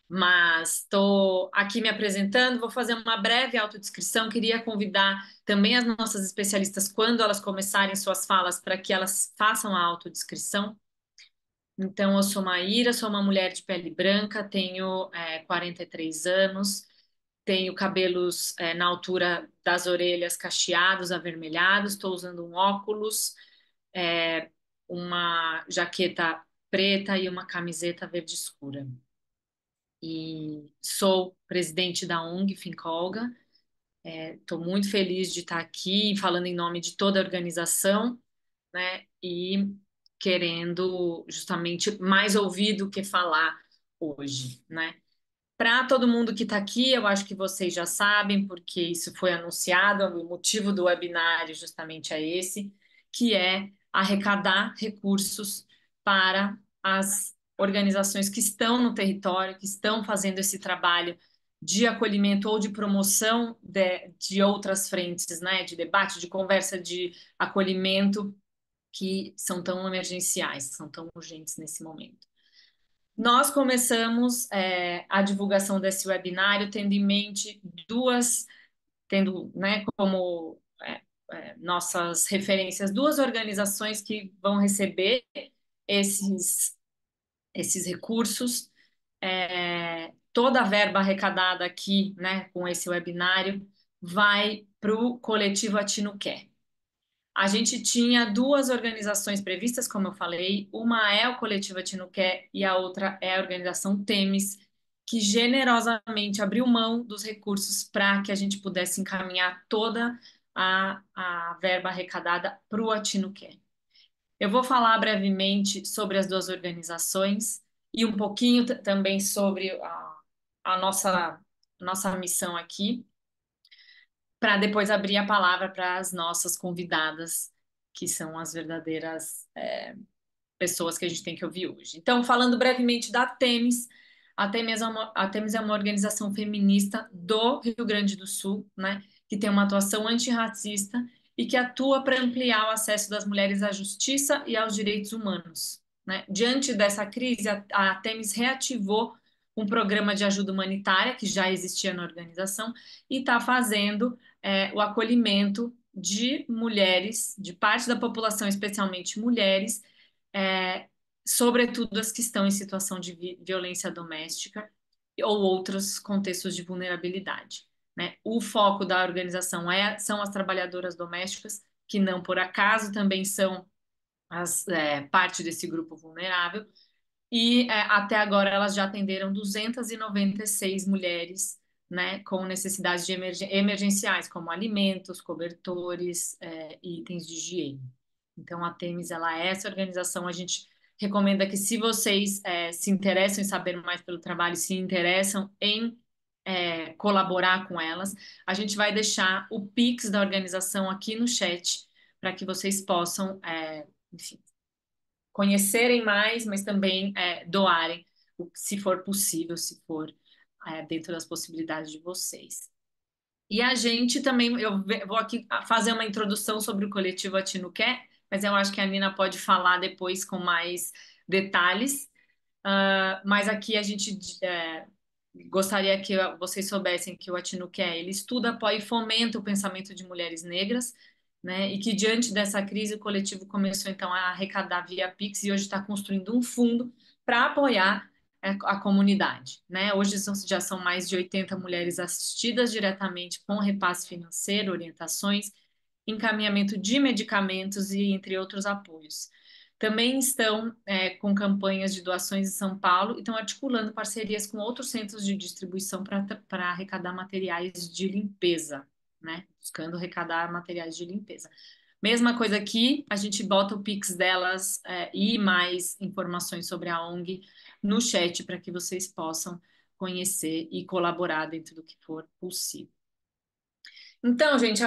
mas estou aqui me apresentando, vou fazer uma breve autodescrição. Queria convidar também as nossas especialistas, quando elas começarem suas falas, para que elas façam a autodescrição. Então, eu sou Maíra, sou uma mulher de pele branca, tenho 43 anos, tenho cabelos na altura das orelhas cacheados, avermelhados, estou usando um óculos, é, uma jaqueta preta e uma camiseta verde escura. E sou presidente da ONG Fincolga. Estou muito feliz de estar aqui falando em nome de toda a organização, né? E querendo justamente mais ouvir do que falar hoje, né? Para todo mundo que está aqui, eu acho que vocês já sabem, porque isso foi anunciado, o motivo do webinário justamente é esse, que é arrecadar recursos para as organizações que estão no território, que estão fazendo esse trabalho de acolhimento ou de promoção de outras frentes, né, de debate, de conversa, de acolhimento, que são tão emergenciais, são tão urgentes nesse momento. Nós começamos a divulgação desse webinário tendo em mente tendo, né, como nossas referências, duas organizações que vão receber esses, esses recursos. Toda a verba arrecadada aqui, né, com esse webinário, vai para o coletivo Atino Quer. A gente tinha duas organizações previstas, como eu falei, uma é o Coletivo Atinuqué e a outra é a organização Temis, que generosamente abriu mão dos recursos para que a gente pudesse encaminhar toda a verba arrecadada para o Atinuqué. Eu vou falar brevemente sobre as duas organizações e um pouquinho também sobre a nossa missão aqui, para depois abrir a palavra para as nossas convidadas, que são as verdadeiras pessoas que a gente tem que ouvir hoje. Então, falando brevemente da Temis, a Temis é uma organização feminista do Rio Grande do Sul, né, que tem uma atuação antirracista e que atua para ampliar o acesso das mulheres à justiça e aos direitos humanos, né? Diante dessa crise, a Temis reativou um programa de ajuda humanitária que já existia na organização e está fazendo o acolhimento de mulheres, de parte da população, especialmente mulheres, é, sobretudo as que estão em situação de violência doméstica ou outros contextos de vulnerabilidade, né? O foco da organização são as trabalhadoras domésticas, que não por acaso também são parte desse grupo vulnerável, e até agora elas já atenderam 296 mulheres, né, com necessidades emergenciais, como alimentos, cobertores, itens de higiene. Então, a Temis, ela é essa organização. A gente recomenda que, se vocês se interessam em saber mais pelo trabalho, se interessam em colaborar com elas, a gente vai deixar o Pix da organização aqui no chat para que vocês possam, enfim, conhecerem mais, mas também doarem, se for possível, se for dentro das possibilidades de vocês. E a gente também, eu vou aqui fazer uma introdução sobre o coletivo Atino Quer, mas eu acho que a Nina pode falar depois com mais detalhes. Mas aqui a gente gostaria que vocês soubessem que o Atino Quer, ele estuda, apoia e fomenta o pensamento de mulheres negras, né? E que diante dessa crise o coletivo começou então a arrecadar via Pix e hoje está construindo um fundo para apoiar a comunidade, né? Hoje já são mais de 80 mulheres assistidas diretamente com repasse financeiro, orientações, encaminhamento de medicamentos e entre outros apoios. Também estão com campanhas de doações em São Paulo e estão articulando parcerias com outros centros de distribuição para arrecadar materiais de limpeza, né? Buscando arrecadar materiais de limpeza. Mesma coisa aqui, a gente bota o Pix delas e mais informações sobre a ONG no chat para que vocês possam conhecer e colaborar dentro do que for possível. Então, gente,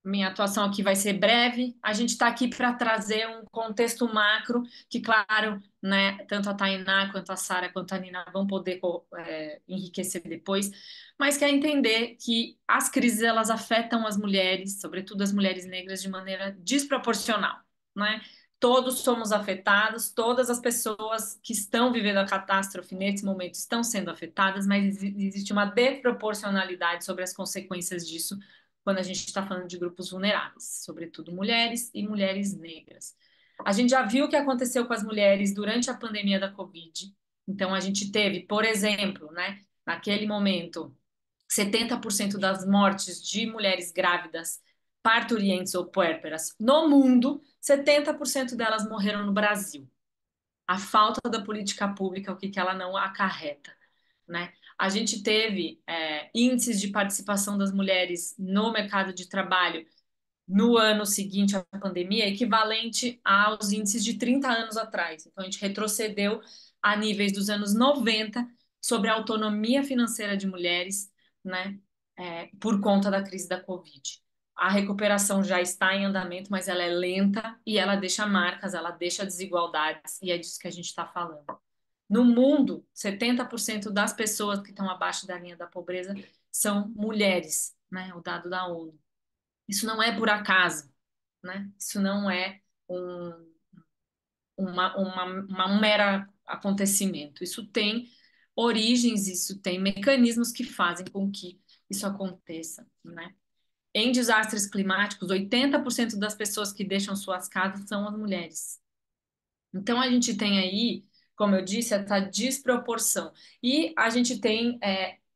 minha atuação aqui vai ser breve. A gente está aqui para trazer um contexto macro, que, claro, né, tanto a Tainá, quanto a Sara, quanto a Nina vão poder enriquecer depois, mas quer entender que as crises elas afetam as mulheres, sobretudo as mulheres negras, de maneira desproporcional, né? todos somos afetados, todas as pessoas que estão vivendo a catástrofe nesse momento estão sendo afetadas, mas existe uma desproporcionalidade sobre as consequências disso quando a gente está falando de grupos vulneráveis, sobretudo mulheres e mulheres negras. A gente já viu o que aconteceu com as mulheres durante a pandemia da Covid. Então, a gente teve, por exemplo, né, naquele momento, 70% das mortes de mulheres grávidas, parturientes ou puérperas no mundo, 70% delas morreram no Brasil. A falta da política pública, o que que ela não acarreta, né? A gente teve índices de participação das mulheres no mercado de trabalho no ano seguinte à pandemia, equivalente aos índices de 30 anos atrás. Então, a gente retrocedeu a níveis dos anos 90 sobre a autonomia financeira de mulheres, né, por conta da crise da Covid. A recuperação já está em andamento, mas ela é lenta e ela deixa marcas, ela deixa desigualdades, e é disso que a gente está falando. No mundo, 70% das pessoas que estão abaixo da linha da pobreza são mulheres, né? O dado da ONU. Isso não é por acaso, né? Isso não é um, um mero acontecimento. Isso tem origens, isso tem mecanismos que fazem com que isso aconteça, né? Em desastres climáticos, 80% das pessoas que deixam suas casas são as mulheres. Então, a gente tem aí, como eu disse, essa desproporção. E a gente tem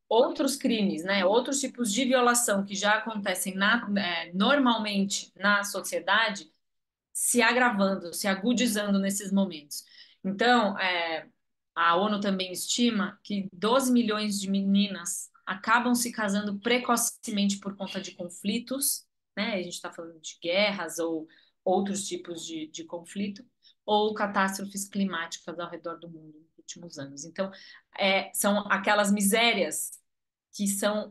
outros crimes, né? Outros tipos de violação que já acontecem normalmente na sociedade, se agravando, se agudizando nesses momentos. Então, a ONU também estima que 12 milhões de meninas acabam se casando precocemente por conta de conflitos, né? A gente está falando de guerras ou outros tipos de conflito, ou catástrofes climáticas ao redor do mundo nos últimos anos. Então, são aquelas misérias que são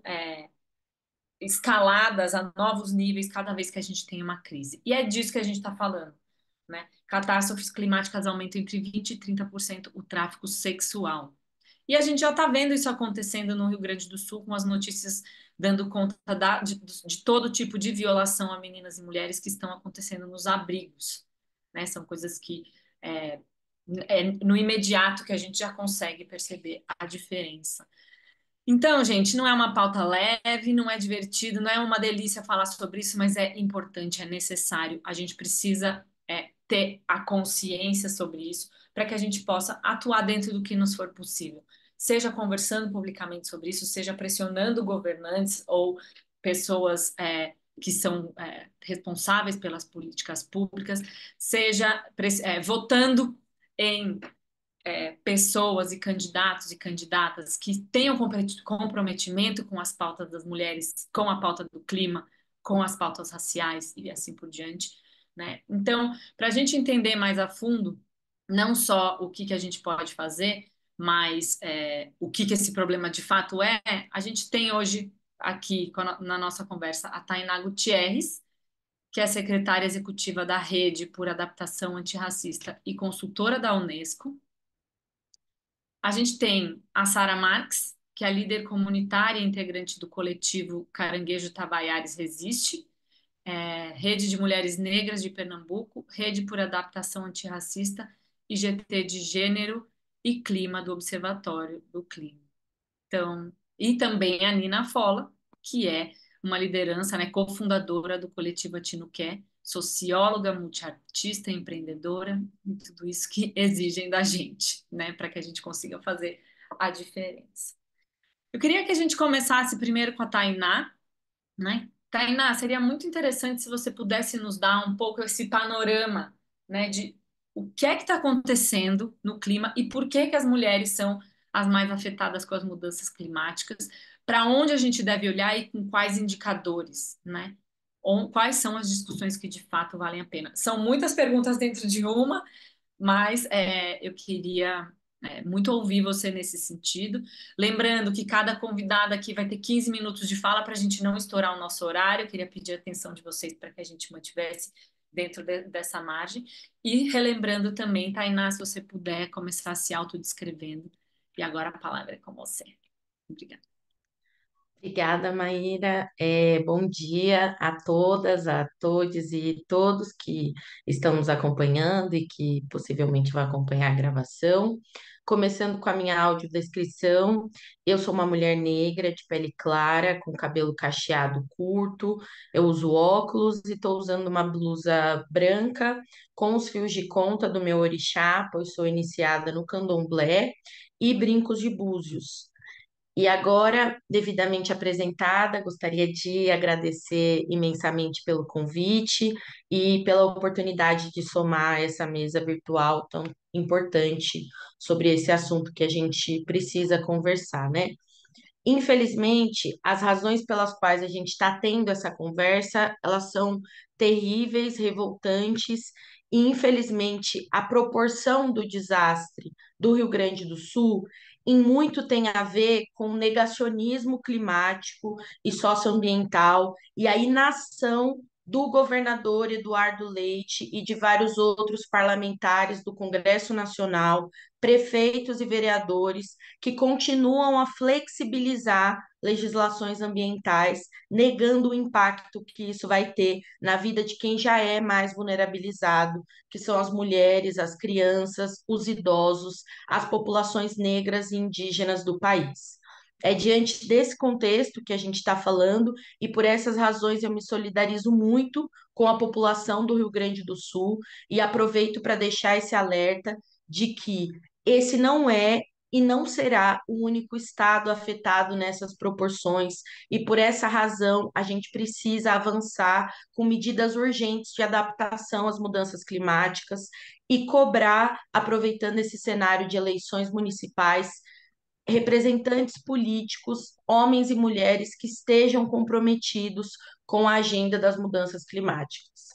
escaladas a novos níveis cada vez que a gente tem uma crise. E é disso que a gente está falando, né? Catástrofes climáticas aumentam entre 20% e 30% o tráfico sexual. E a gente já está vendo isso acontecendo no Rio Grande do Sul, com as notícias dando conta de todo tipo de violação a meninas e mulheres que estão acontecendo nos abrigos, né? São coisas que no imediato que a gente já consegue perceber a diferença. Então, gente, não é uma pauta leve, não é divertido, não é uma delícia falar sobre isso, mas é importante, é necessário. A gente precisa ter a consciência sobre isso para que a gente possa atuar dentro do que nos for possível. Seja conversando publicamente sobre isso, seja pressionando governantes ou pessoas que são responsáveis pelas políticas públicas, seja votando em pessoas e candidatos e candidatas que tenham comprometimento com as pautas das mulheres, com a pauta do clima, com as pautas raciais e assim por diante, né? Então, para a gente entender mais a fundo, não só o que que a gente pode fazer, mas o que que esse problema de fato é, a gente tem hoje aqui na nossa conversa a Tainá Gutierrez, que é secretária executiva da Rede por Adaptação Antirracista e consultora da Unesco. A gente tem a Sara Marques, que é a líder comunitária e integrante do coletivo Caranguejo Tabaiares Resiste, Rede de Mulheres Negras de Pernambuco, Rede por Adaptação Antirracista e GT de Gênero e Clima do Observatório do Clima. Então, e também a Nina Fola, que é uma liderança, né, cofundadora do coletivo Atinuqué, socióloga, multiartista, empreendedora, e tudo isso que exigem da gente, né, para que a gente consiga fazer a diferença. Eu queria que a gente começasse primeiro com a Tainá, né? Tainá, seria muito interessante se você pudesse nos dar um pouco esse panorama, né, de o que é que está acontecendo no clima e por que que as mulheres são as mais afetadas com as mudanças climáticas, para onde a gente deve olhar e com quais indicadores, né? Ou quais são as discussões que de fato valem a pena. São muitas perguntas dentro de uma, mas eu queria muito ouvir você nesse sentido. Lembrando que cada convidada aqui vai ter 15 minutos de fala para a gente não estourar o nosso horário. Eu queria pedir a atenção de vocês para que a gente mantivesse dentro dessa margem. E relembrando também, Tainá, se você puder começar se autodescrevendo. E agora a palavra é com você. Obrigada. Obrigada, Maíra. Bom dia a todas, a todos e todos que estão nos acompanhando e que possivelmente vão acompanhar a gravação. Começando com a minha audiodescrição, eu sou uma mulher negra de pele clara, com cabelo cacheado curto, eu uso óculos e estou usando uma blusa branca com os fios de conta do meu orixá, pois sou iniciada no candomblé, e brincos de búzios. E agora, devidamente apresentada, gostaria de agradecer imensamente pelo convite e pela oportunidade de somar essa mesa virtual tão importante sobre esse assunto que a gente precisa conversar, né? Infelizmente, as razões pelas quais a gente está tendo essa conversa, elas são terríveis, revoltantes, e infelizmente a proporção do desastre do Rio Grande do Sul em muito tem a ver com o negacionismo climático e socioambiental e a inação do governador Eduardo Leite e de vários outros parlamentares do Congresso Nacional, prefeitos e vereadores que continuam a flexibilizar legislações ambientais, negando o impacto que isso vai ter na vida de quem já é mais vulnerabilizado, que são as mulheres, as crianças, os idosos, as populações negras e indígenas do país. É diante desse contexto que a gente está falando, e por essas razões eu me solidarizo muito com a população do Rio Grande do Sul e aproveito para deixar esse alerta de que esse não é e não será o único estado afetado nessas proporções, e por essa razão a gente precisa avançar com medidas urgentes de adaptação às mudanças climáticas e cobrar, aproveitando esse cenário de eleições municipais, representantes políticos, homens e mulheres que estejam comprometidos com a agenda das mudanças climáticas.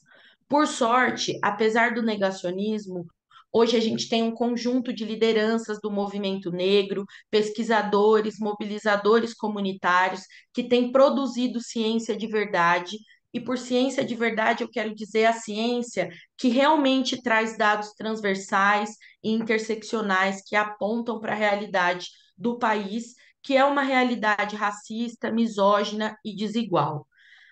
Por sorte, apesar do negacionismo, hoje a gente tem um conjunto de lideranças do movimento negro, pesquisadores, mobilizadores comunitários que têm produzido ciência de verdade. E por ciência de verdade, eu quero dizer a ciência que realmente traz dados transversais e interseccionais que apontam para a realidade do país, que é uma realidade racista, misógina e desigual.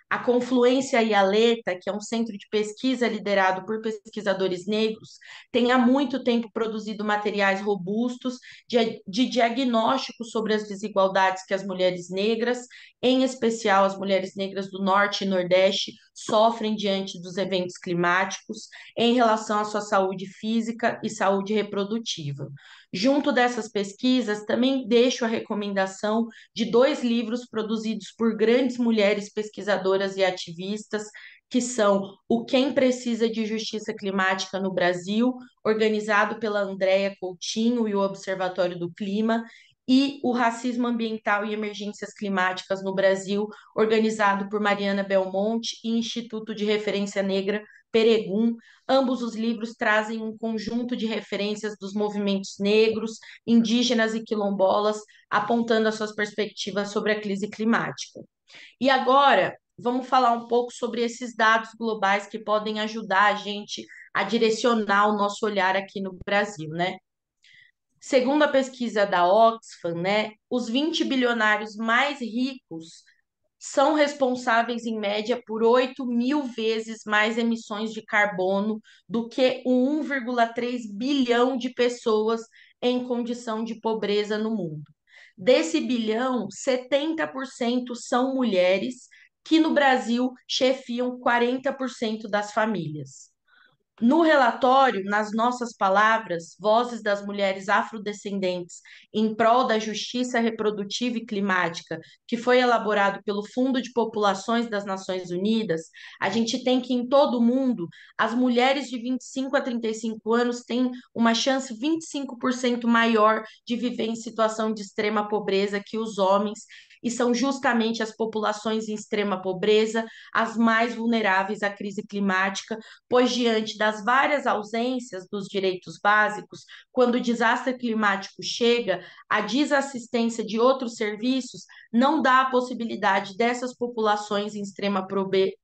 A Confluência e a Leta, que é um centro de pesquisa liderado por pesquisadores negros, tem há muito tempo produzido materiais robustos de diagnóstico sobre as desigualdades que as mulheres negras, em especial as mulheres negras do Norte e Nordeste, sofrem diante dos eventos climáticos em relação à sua saúde física e saúde reprodutiva. Junto dessas pesquisas, também deixo a recomendação de dois livros produzidos por grandes mulheres pesquisadoras e ativistas, que são O Quem Precisa de Justiça Climática no Brasil, organizado pela Andréa Coutinho e o Observatório do Clima, e O Racismo Ambiental e Emergências Climáticas no Brasil, organizado por Mariana Belmonte e Instituto de Referência Negra Peregum. Ambos os livros trazem um conjunto de referências dos movimentos negros, indígenas e quilombolas, apontando as suas perspectivas sobre a crise climática. E agora, vamos falar um pouco sobre esses dados globais que podem ajudar a gente a direcionar o nosso olhar aqui no Brasil, né? Segundo a pesquisa da Oxfam, né, os 20 bilionários mais ricos são responsáveis, em média, por 8.000 vezes mais emissões de carbono do que o 1,3 bilhão de pessoas em condição de pobreza no mundo. Desse bilhão, 70% são mulheres, que no Brasil chefiam 40% das famílias. No relatório, nas nossas palavras, Vozes das Mulheres Afrodescendentes em prol da Justiça Reprodutiva e Climática, que foi elaborado pelo Fundo de Populações das Nações Unidas, a gente tem que em todo o mundo, as mulheres de 25 a 35 anos têm uma chance 25% maior de viver em situação de extrema pobreza que os homens, e são justamente as populações em extrema pobreza as mais vulneráveis à crise climática, pois diante das várias ausências dos direitos básicos, quando o desastre climático chega, a desassistência de outros serviços não dá a possibilidade dessas populações em extrema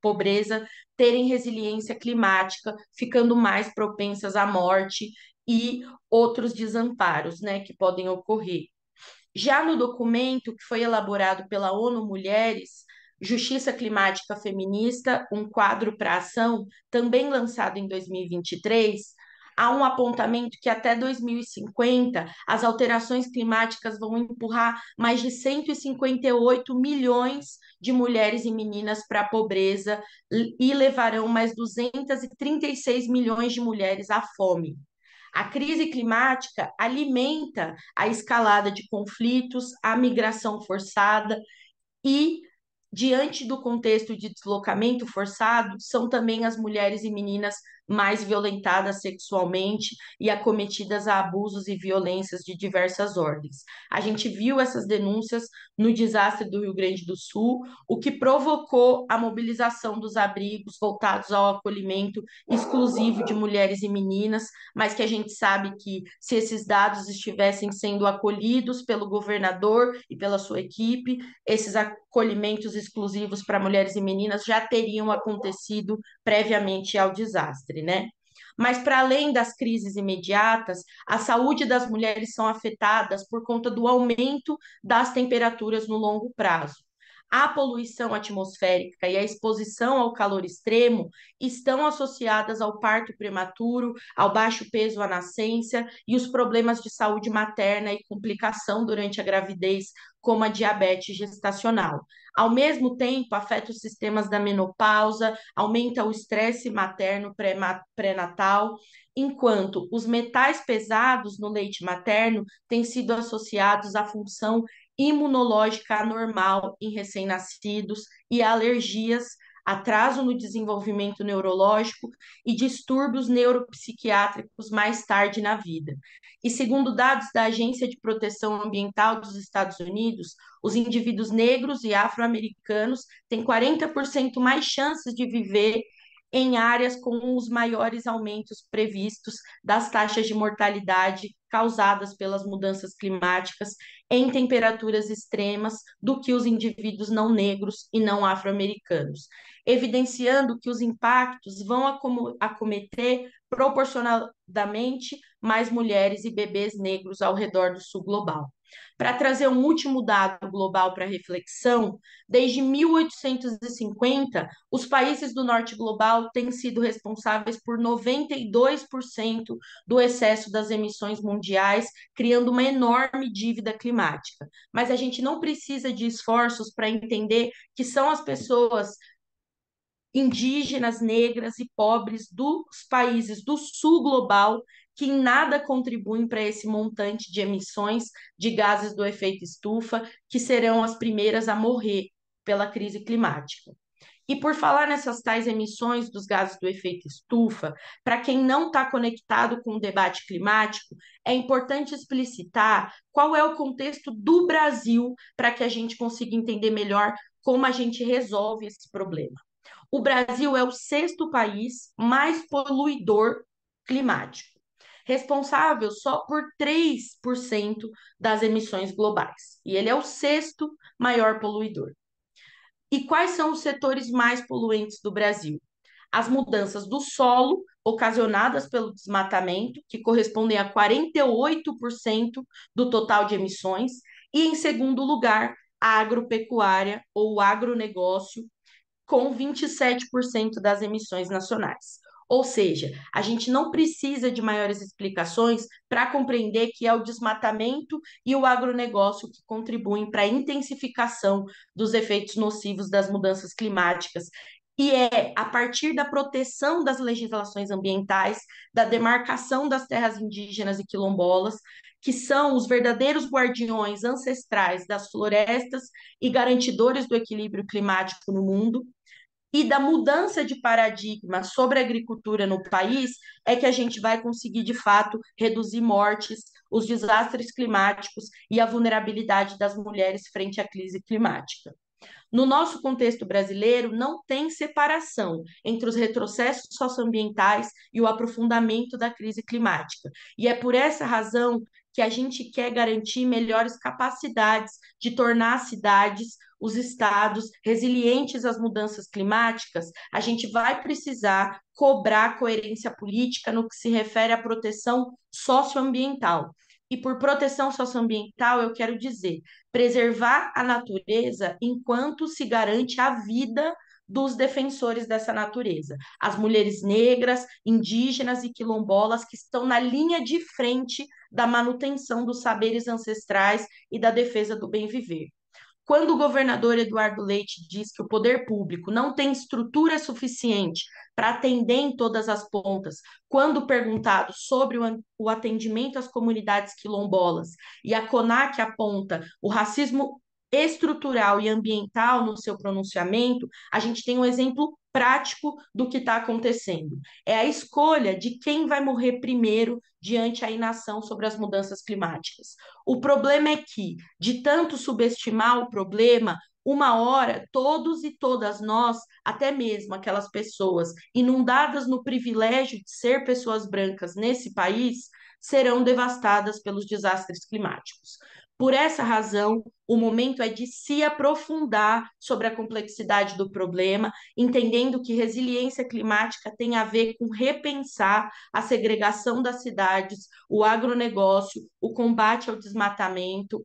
pobreza terem resiliência climática, ficando mais propensas à morte e outros desamparos, né, que podem ocorrer. Já no documento que foi elaborado pela ONU Mulheres, Justiça Climática Feminista, um quadro para ação, também lançado em 2023, há um apontamento que até 2050 as alterações climáticas vão empurrar mais de 158 milhões de mulheres e meninas para a pobreza e levarão mais 236 milhões de mulheres à fome. A crise climática alimenta a escalada de conflitos, a migração forçada e, diante do contexto de deslocamento forçado, são também as mulheres e meninas mais violentadas sexualmente e acometidas a abusos e violências de diversas ordens. A gente viu essas denúncias no desastre do Rio Grande do Sul, o que provocou a mobilização dos abrigos voltados ao acolhimento exclusivo de mulheres e meninas, mas que a gente sabe que se esses dados estivessem sendo acolhidos pelo governador e pela sua equipe, esses acolhimentos exclusivos para mulheres e meninas já teriam acontecido previamente ao desastre, né? Mas para além das crises imediatas, a saúde das mulheres são afetadas por conta do aumento das temperaturas no longo prazo. A poluição atmosférica e a exposição ao calor extremo estão associadas ao parto prematuro, ao baixo peso à nascença e os problemas de saúde materna e complicação durante a gravidez, como a diabetes gestacional. Ao mesmo tempo, afeta os sistemas da menopausa, aumenta o estresse materno pré-natal, enquanto os metais pesados no leite materno têm sido associados à função imunológica anormal em recém-nascidos e alergias, atraso no desenvolvimento neurológico e distúrbios neuropsiquiátricos mais tarde na vida. E segundo dados da Agência de Proteção Ambiental dos Estados Unidos, os indivíduos negros e afro-americanos têm 40% mais chances de viver em áreas com os maiores aumentos previstos das taxas de mortalidade causadas pelas mudanças climáticas em temperaturas extremas do que os indivíduos não negros e não afro-americanos, evidenciando que os impactos vão acometer proporcionalmente mais mulheres e bebês negros ao redor do sul global. Para trazer um último dado global para reflexão, desde 1850, os países do norte global têm sido responsáveis por 92% do excesso das emissões mundiais, criando uma enorme dívida climática. Mas a gente não precisa de esforços para entender que são as pessoas indígenas, negras e pobres dos países do sul global que em nada contribuem para esse montante de emissões de gases do efeito estufa, que serão as primeiras a morrer pela crise climática. E por falar nessas tais emissões dos gases do efeito estufa, para quem não está conectado com o debate climático, é importante explicitar qual é o contexto do Brasil para que a gente consiga entender melhor como a gente resolve esse problema. O Brasil é o sexto país mais poluidor climático, responsável só por 3% das emissões globais. E ele é o sexto maior poluidor. E quais são os setores mais poluentes do Brasil? As mudanças do solo, ocasionadas pelo desmatamento, que correspondem a 48% do total de emissões, e, em segundo lugar, a agropecuária ou o agronegócio, com 27% das emissões nacionais. Ou seja, a gente não precisa de maiores explicações para compreender que é o desmatamento e o agronegócio que contribuem para a intensificação dos efeitos nocivos das mudanças climáticas. E é a partir da proteção das legislações ambientais, da demarcação das terras indígenas e quilombolas, que são os verdadeiros guardiões ancestrais das florestas e garantidores do equilíbrio climático no mundo, e da mudança de paradigma sobre a agricultura no país, é que a gente vai conseguir, de fato, reduzir mortes, os desastres climáticos e a vulnerabilidade das mulheres frente à crise climática. No nosso contexto brasileiro, não tem separação entre os retrocessos socioambientais e o aprofundamento da crise climática. E é por essa razão que a gente quer garantir melhores capacidades de tornar as cidades, os estados resilientes às mudanças climáticas. A gente vai precisar cobrar coerência política no que se refere à proteção socioambiental. E por proteção socioambiental, eu quero dizer preservar a natureza enquanto se garante a vida dos defensores dessa natureza, as mulheres negras, indígenas e quilombolas que estão na linha de frente da manutenção dos saberes ancestrais e da defesa do bem viver. Quando o governador Eduardo Leite diz que o poder público não tem estrutura suficiente para atender em todas as pontas, quando perguntado sobre o atendimento às comunidades quilombolas, e a CONAC aponta o racismo estrutural e ambiental no seu pronunciamento, a gente tem um exemplo prático do que está acontecendo. É a escolha de quem vai morrer primeiro diante a inação sobre as mudanças climáticas. O problema é que de tanto subestimar o problema, uma hora todos e todas nós, até mesmo aquelas pessoas inundadas no privilégio de ser pessoas brancas nesse país, serão devastadas pelos desastres climáticos. Por essa razão, o momento é de se aprofundar sobre a complexidade do problema, entendendo que resiliência climática tem a ver com repensar a segregação das cidades, o agronegócio, o combate ao desmatamento,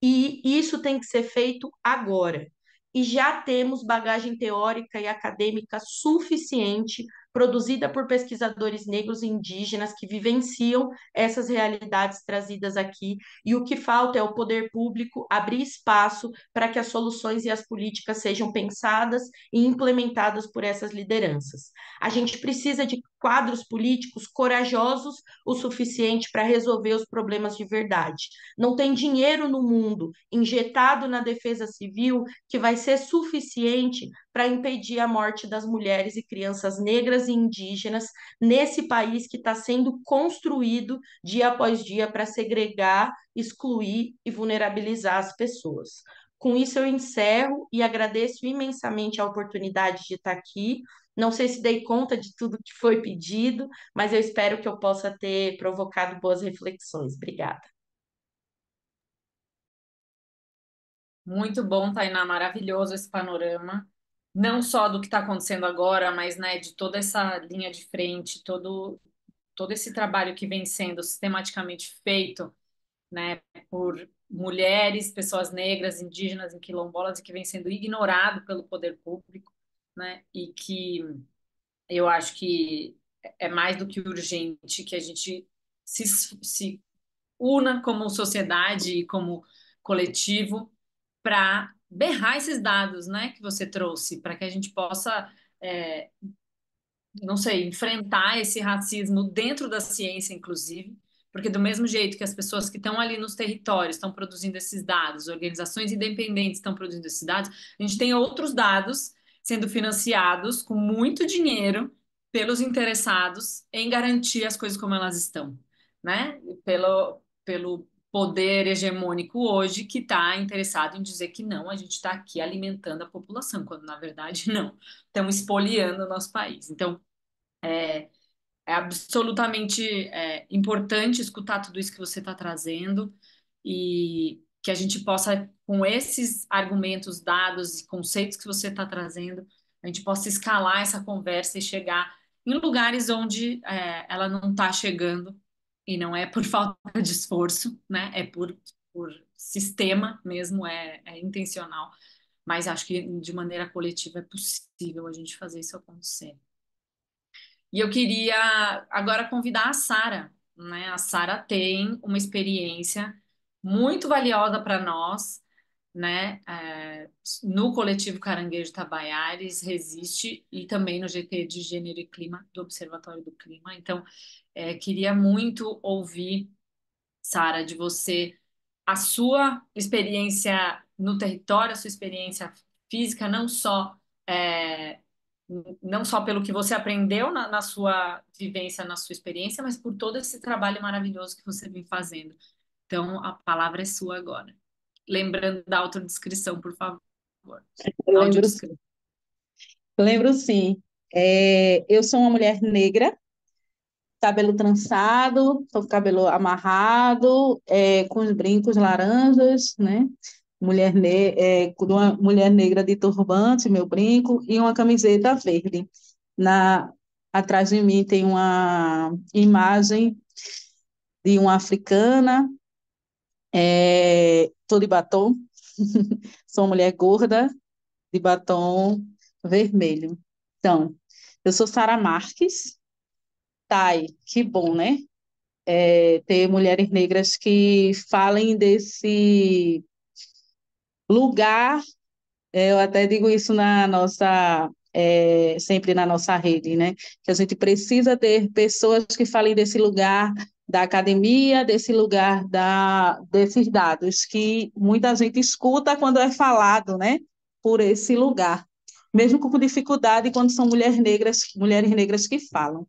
e isso tem que ser feito agora. E já temos bagagem teórica e acadêmica suficiente, produzida por pesquisadores negros e indígenas que vivenciam essas realidades trazidas aqui. E o que falta é o poder público abrir espaço para que as soluções e as políticas sejam pensadas e implementadas por essas lideranças. A gente precisa de quadros políticos corajosos o suficiente para resolver os problemas de verdade. Não tem dinheiro no mundo injetado na defesa civil que vai ser suficiente para impedir a morte das mulheres e crianças negras e indígenas nesse país que está sendo construído dia após dia para segregar, excluir e vulnerabilizar as pessoas. Com isso, eu encerro e agradeço imensamente a oportunidade de estar aqui. Não sei se dei conta de tudo que foi pedido, mas eu espero que eu possa ter provocado boas reflexões. Obrigada. Muito bom, Tainá, maravilhoso esse panorama, não só do que está acontecendo agora, mas, né, de toda essa linha de frente, todo esse trabalho que vem sendo sistematicamente feito, né, por mulheres, pessoas negras, indígenas e quilombolas, e que vem sendo ignorado pelo poder público, né, e que eu acho que é mais do que urgente que a gente se una como sociedade e como coletivo para berrar esses dados, né, que você trouxe, para que a gente possa, é, não sei, enfrentar esse racismo dentro da ciência, inclusive, porque do mesmo jeito que as pessoas que estão ali nos territórios estão produzindo esses dados, organizações independentes estão produzindo esses dados, a gente tem outros dados sendo financiados com muito dinheiro pelos interessados em garantir as coisas como elas estão, né? Pelo poder hegemônico hoje que está interessado em dizer que não, a gente está aqui alimentando a população, quando na verdade não, estão expoliando o nosso país. Então, é absolutamente importante escutar tudo isso que você está trazendo e que a gente possa, com esses argumentos, dados e conceitos que você está trazendo, a gente possa escalar essa conversa e chegar em lugares onde ela não está chegando, e não é por falta de esforço, né? É por sistema mesmo, é intencional, mas acho que de maneira coletiva é possível a gente fazer isso acontecer. E eu queria agora convidar a Sara, né? A Sara tem uma experiência muito valiosa para nós, né? No coletivo Caranguejo Tabaiares Resiste e também no GT de Gênero e Clima do Observatório do Clima. Então, queria muito ouvir, Sara, de você a sua experiência no território, a sua experiência física, é, não só pelo que você aprendeu na sua vivência, na sua experiência, mas por todo esse trabalho maravilhoso que você vem fazendo. Então, a palavra é sua agora. Lembrando da autodescrição, por favor. Lembro, Audiodescrição. lembro sim. Eu sou uma mulher negra, cabelo trançado, tô com o cabelo amarrado, com os brincos laranjas, né? Uma mulher negra de turbante, meu brinco, e uma camiseta verde. Na, Atrás de mim tem uma imagem de uma africana, Tô de batom, sou uma mulher gorda, de batom vermelho. Então, eu sou Sara Marques, Thay, que bom, né? Ter mulheres negras que falem desse lugar. Eu até digo isso sempre na nossa rede, né? Que a gente precisa ter pessoas que falem desse lugar da academia, desse lugar desses dados, que muita gente escuta quando é falado, né? Por esse lugar. Mesmo com dificuldade quando são mulheres negras que falam.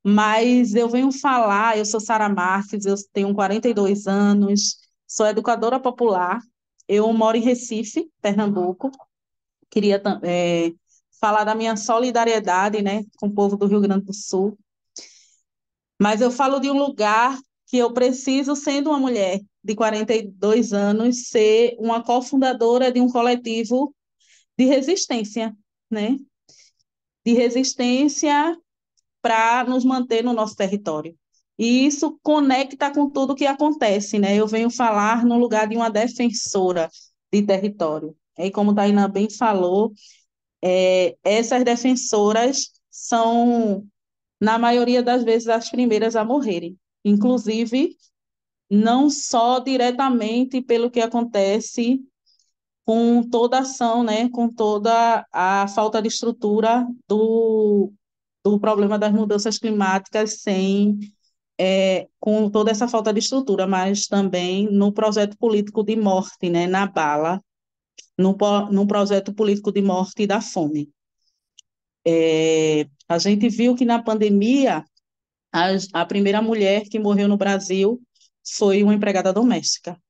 Mas eu venho falar, eu sou Sara Marques, eu tenho 42 anos, sou educadora popular, eu moro em Recife, Pernambuco. Queria falar da minha solidariedade, né, com o povo do Rio Grande do Sul, mas eu falo de um lugar que eu preciso, sendo uma mulher de 42 anos, ser uma cofundadora de um coletivo de resistência, né, de resistência para nos manter no nosso território. E isso conecta com tudo que acontece, né? Eu venho falar no lugar de uma defensora de território. E como a Taina bem falou, essas defensoras são, na maioria das vezes, as primeiras a morrerem. Inclusive, não só diretamente pelo que acontece com toda a ação, né, com toda a falta de estrutura do problema das mudanças climáticas com toda essa falta de estrutura, mas também no projeto político de morte, né, na bala, no projeto político de morte da fome. A gente viu que na pandemia, a primeira mulher que morreu no Brasil foi uma empregada doméstica,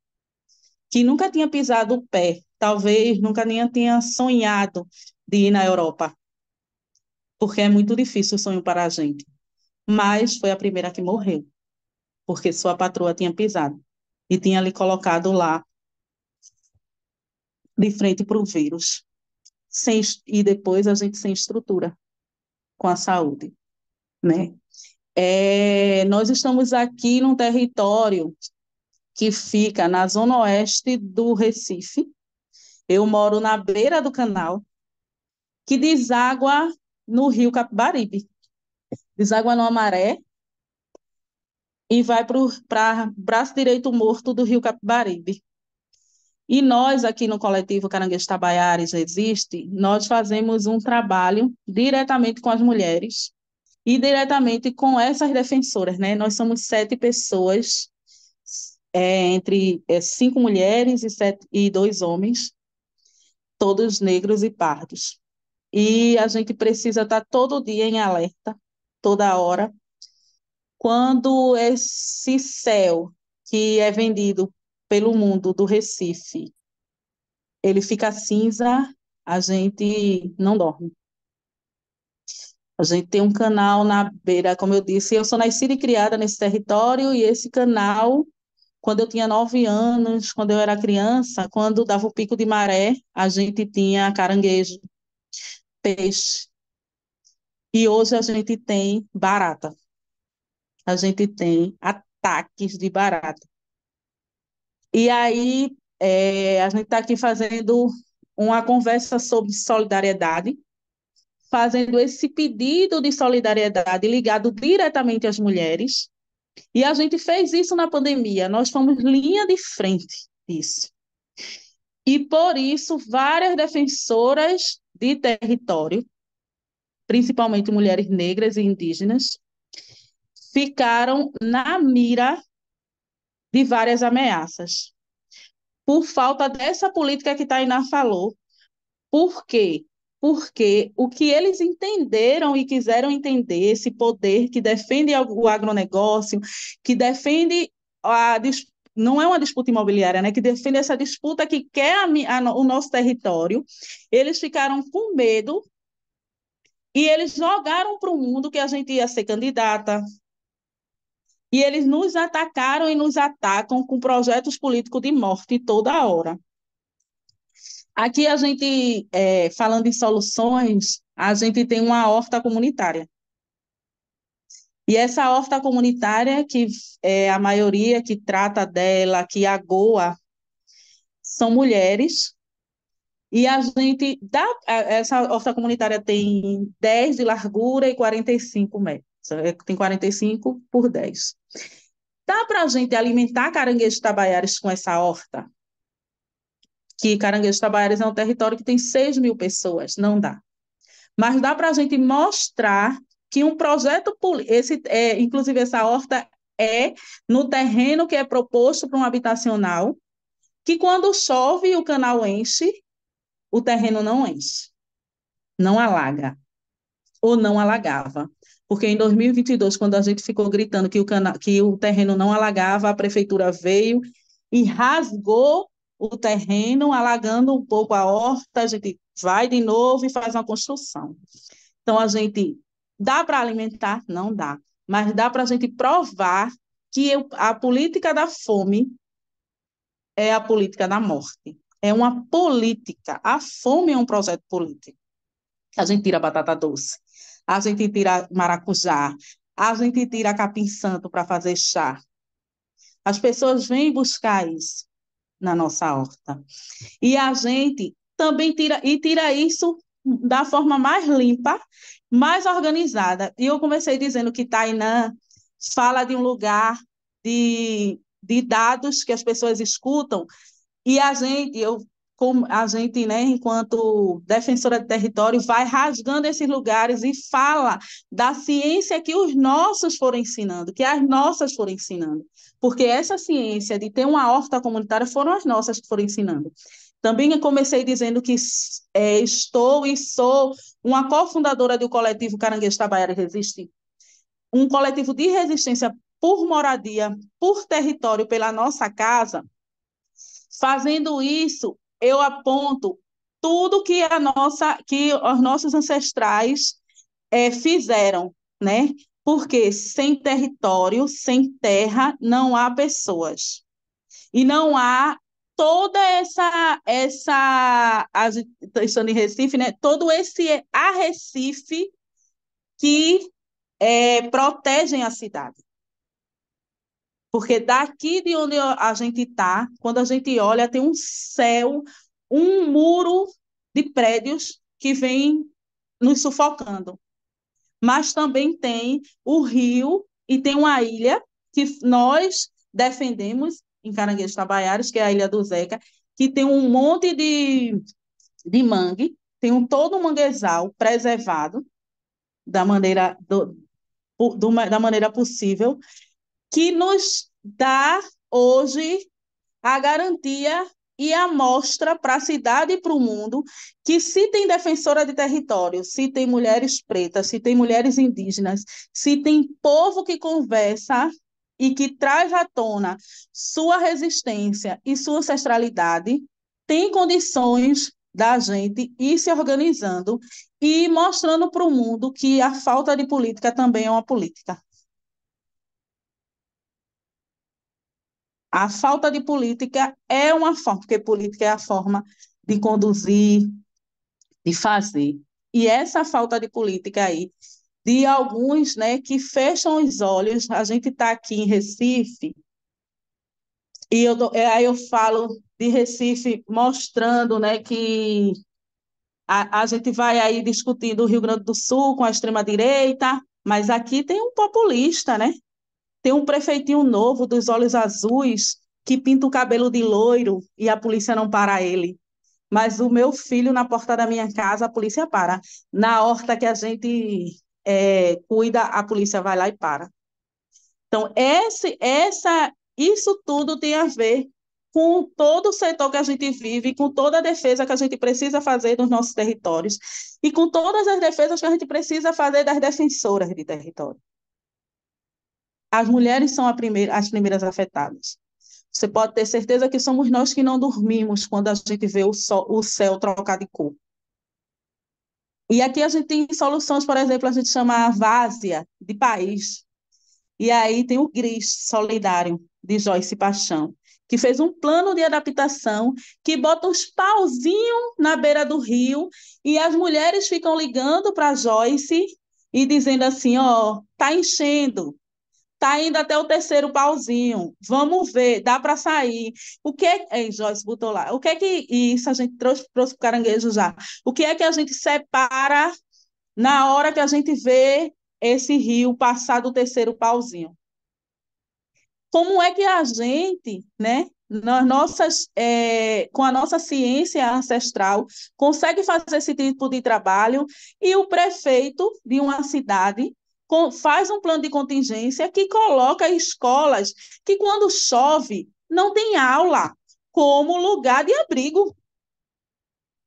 que nunca tinha pisado o pé, talvez nunca nem tinha sonhado de ir na Europa, porque é muito difícil o sonho para a gente, mas foi a primeira que morreu, porque sua patroa tinha pisado e tinha lhe colocado lá de frente para o vírus, e depois a gente sem estrutura com a saúde, né? Nós estamos aqui num território que fica na zona oeste do Recife. Eu moro na beira do canal, que deságua no rio Capibaribe. Deságua no Amaré e vai para o braço direito morto do rio Capibaribe. E nós, aqui no coletivo Caranguejo Tabaiares Existe, nós fazemos um trabalho diretamente com as mulheres e diretamente com essas defensoras, né? Nós somos 7 pessoas, entre 5 mulheres e 2 homens, todos negros e pardos. E a gente precisa estar todo dia em alerta, toda hora. Quando esse céu que é vendido pelo mundo do Recife, ele fica cinza, a gente não dorme. A gente tem um canal na beira, como eu disse, eu sou nascida e criada nesse território, e esse canal, quando eu tinha 9 anos, quando eu era criança, quando dava o pico de maré, a gente tinha caranguejo, peixe. E hoje a gente tem barata. A gente tem ataques de barata. E aí, a gente está aqui fazendo uma conversa sobre solidariedade, fazendo esse pedido de solidariedade ligado diretamente às mulheres. E a gente fez isso na pandemia, nós fomos linha de frente disso. E por isso, várias defensoras de território, principalmente mulheres negras e indígenas, ficaram na mira de várias ameaças. Por falta dessa política que Tainá falou. Por quê? Porque o que eles entenderam e quiseram entender, esse poder que defende o agronegócio, que defende não é uma disputa imobiliária, né? Que defende essa disputa que quer o nosso território, eles ficaram com medo e eles jogaram para o mundo que a gente ia ser candidata. E eles nos atacaram e nos atacam com projetos políticos de morte toda hora. Aqui a gente, falando em soluções, a gente tem uma horta comunitária. E essa horta comunitária, que é a maioria que trata dela, que agoa, são mulheres. E a gente dá, essa horta comunitária tem 10 de largura e 45 metros. Tem 45 por 10. Dá para a gente alimentar caranguejos tabaiares com essa horta? Que caranguejos tabaiares é um território que tem 6.000 pessoas, não dá. Mas dá para a gente mostrar que um projeto, inclusive essa horta é no terreno que é proposto para um habitacional, que quando chove o canal enche, o terreno não enche, não alaga, ou não alagava. Porque em 2022, quando a gente ficou gritando que o terreno não alagava, a prefeitura veio e rasgou o terreno, alagando um pouco a horta, a gente vai de novo e faz uma construção. Então, a gente dá para alimentar? Não dá. Mas dá para a gente provar que a política da fome é a política da morte. É uma política. A fome é um projeto político. A gente tira batata doce, a gente tira maracujá, a gente tira capim-santo para fazer chá. As pessoas vêm buscar isso na nossa horta. E a gente também tira isso da forma mais limpa, mais organizada. E eu comecei dizendo que Tainã fala de um lugar de dados que as pessoas escutam, e a gente, né, enquanto defensora de território, vai rasgando esses lugares e fala da ciência que os nossos foram ensinando, que as nossas foram ensinando. Porque essa ciência de ter uma horta comunitária foram as nossas que foram ensinando. Também comecei dizendo que estou e sou uma cofundadora do coletivo Caranguejo Tabaiara Resiste, um coletivo de resistência por moradia, por território, pela nossa casa. Fazendo isso, eu aponto tudo que os nossos ancestrais fizeram, né? Porque sem território, sem terra, não há pessoas. E não há toda estando em Recife, né? Todo esse arrecife que protegem a cidade. Porque daqui de onde a gente está, quando a gente olha, tem um céu, um muro de prédios que vem nos sufocando. Mas também tem o rio e tem uma ilha que nós defendemos em Caranguejos Tabaiaras, que é a Ilha do Zeca, que tem um monte de mangue, tem todo um manguezal preservado da maneira, da maneira possível, que nos dá hoje a garantia e a mostra para a cidade e para o mundo que se tem defensora de território, se tem mulheres pretas, se tem mulheres indígenas, se tem povo que conversa e que traz à tona sua resistência e sua ancestralidade, tem condições da gente ir se organizando e mostrando para o mundo que a falta de política também é uma política. A falta de política é uma forma, porque política é a forma de conduzir, de fazer. E essa falta de política aí, de alguns, né, que fecham os olhos, a gente está aqui em Recife, e aí eu falo de Recife mostrando, né, que a gente vai aí discutindo o Rio Grande do Sul com a extrema-direita, mas aqui tem um populista, né? Tem um prefeitinho novo dos olhos azuis que pinta o cabelo de loiro e a polícia não para ele. Mas o meu filho, na porta da minha casa, a polícia para. Na horta que a gente cuida, a polícia vai lá e para. Então, isso tudo tem a ver com todo o setor que a gente vive, com toda a defesa que a gente precisa fazer dos nossos territórios e com todas as defesas que a gente precisa fazer das defensoras de território. As mulheres são as primeiras afetadas. Você pode ter certeza que somos nós que não dormimos quando a gente vê o céu trocar de cor. E aqui a gente tem soluções, por exemplo, a gente chama a Várzea de país. E aí tem o GRIS Solidário, de Joyce Paixão, que fez um plano de adaptação que bota uns pauzinhos na beira do rio e as mulheres ficam ligando para a Joyce e dizendo assim, ó, tá enchendo, tá indo até o terceiro pauzinho, vamos ver, dá para sair. O que é, ei, Joyce botou lá, o que é que, isso a gente trouxe para o caranguejo já, o que é que a gente separa na hora que a gente vê esse rio passar do terceiro pauzinho? Como é que a gente, né, com a nossa ciência ancestral, consegue fazer esse tipo de trabalho e o prefeito de uma cidade faz um plano de contingência que coloca escolas que, quando chove, não tem aula como lugar de abrigo.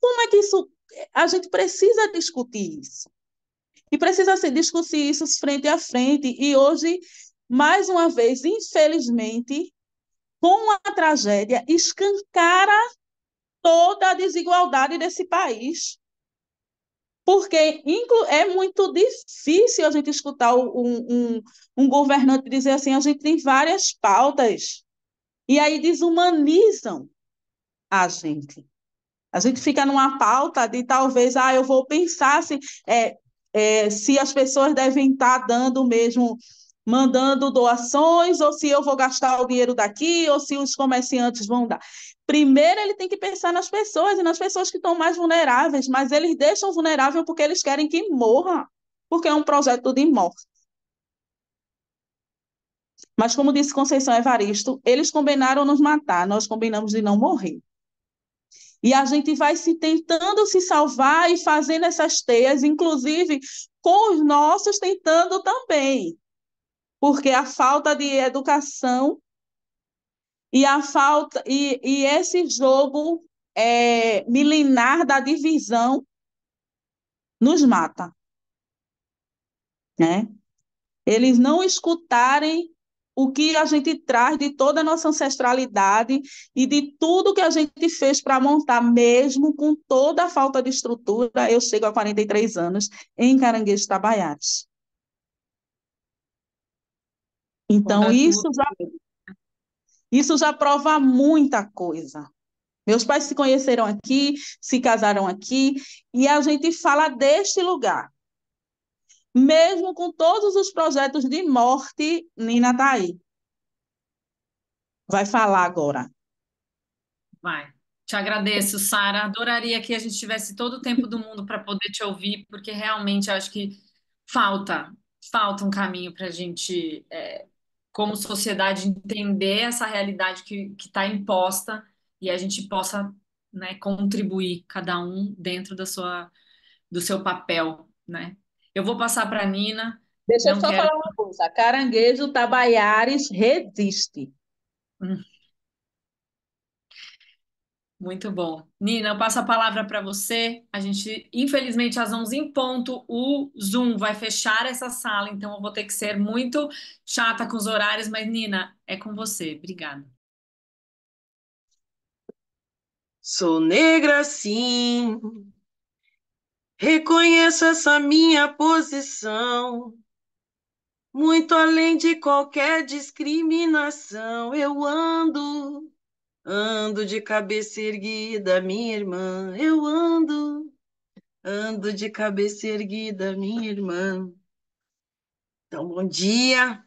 Como é que isso. A gente precisa discutir isso. E precisa se discutir isso frente a frente. E hoje, mais uma vez, infelizmente, com a tragédia, escancara toda a desigualdade desse país. Porque é muito difícil a gente escutar um governante dizer assim: a gente tem várias pautas, e aí desumanizam a gente. A gente fica numa pauta de talvez, eu vou pensar se as pessoas devem estar dando mesmo, mandando doações, ou se eu vou gastar o dinheiro daqui, ou se os comerciantes vão dar. Primeiro, ele tem que pensar nas pessoas e nas pessoas que estão mais vulneráveis, mas eles deixam vulnerável porque eles querem que morra, porque é um projeto de morte. Mas, como disse Conceição Evaristo, eles combinaram nos matar, nós combinamos de não morrer. E a gente vai se tentando se salvar e fazendo essas teias, inclusive com os nossos tentando também, porque a falta de educação e esse jogo milenar da divisão nos mata, né? Eles não escutarem o que a gente traz de toda a nossa ancestralidade e de tudo que a gente fez para montar, mesmo com toda a falta de estrutura. Eu chego a 43 anos em Caranguejo Tabaiaras. Então, Conta tudo. isso já prova muita coisa. Meus pais se conheceram aqui, se casaram aqui, e a gente fala deste lugar. Mesmo com todos os projetos de morte, Nina está aí. Vai falar agora. Vai. Te agradeço, Sara. Adoraria que a gente tivesse todo o tempo do mundo para poder te ouvir, porque realmente eu acho que falta, falta um caminho para a gente, como sociedade, entender essa realidade que está imposta e a gente possa, né, contribuir, cada um dentro do seu papel, né? Eu vou passar para a Nina. Deixa eu Não só quero. falar uma coisa. Caranguejo Tabaiares resiste. Muito bom. Nina, eu passo a palavra para você. A gente, infelizmente, às 11 em ponto, o Zoom vai fechar essa sala, então eu vou ter que ser muito chata com os horários, mas Nina, é com você. Obrigada. Sou negra, sim, reconheço essa minha posição. Muito além de qualquer discriminação, eu ando de cabeça erguida, minha irmã. Eu ando de cabeça erguida, minha irmã. Então, bom dia.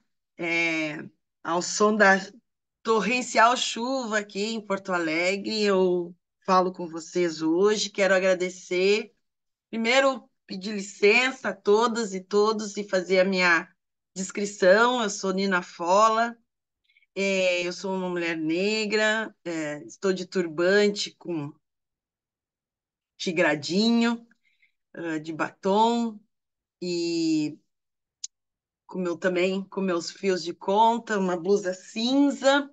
Ao som da torrencial chuva aqui em Porto Alegre, eu falo com vocês hoje. Quero agradecer. Primeiro, pedir licença a todas e todos e fazer a minha descrição. Eu sou Nina Fola, eu sou uma mulher negra, estou de turbante com tigradinho, de batom e também com meus fios de conta, uma blusa cinza